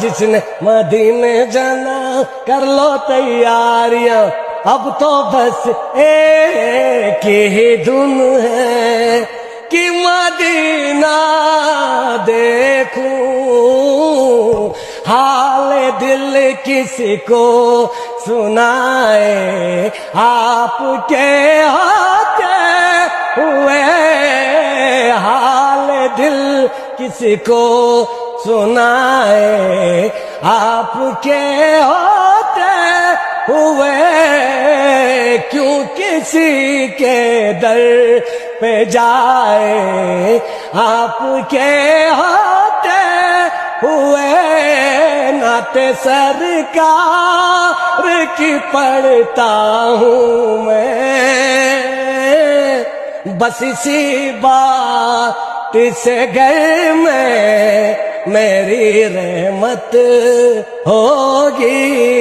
جس نے مدینے جانا کر لو تیاریاں، اب تو بس ایک ہی دھن ہے کہ مدینہ دیکھوں، حال دل کسی کو سنائے، آپ کے ہوتے ہوئے حال دل کسی کو سنائے، آپ کے ہوتے ہوئے کیوں کسی کے در پہ جائے، آپ کے ہوتے ہوئے نعت سرکار کی پڑھتا ہوں میں، بس اسی بات سے گھر میں میری رحمت ہوگی۔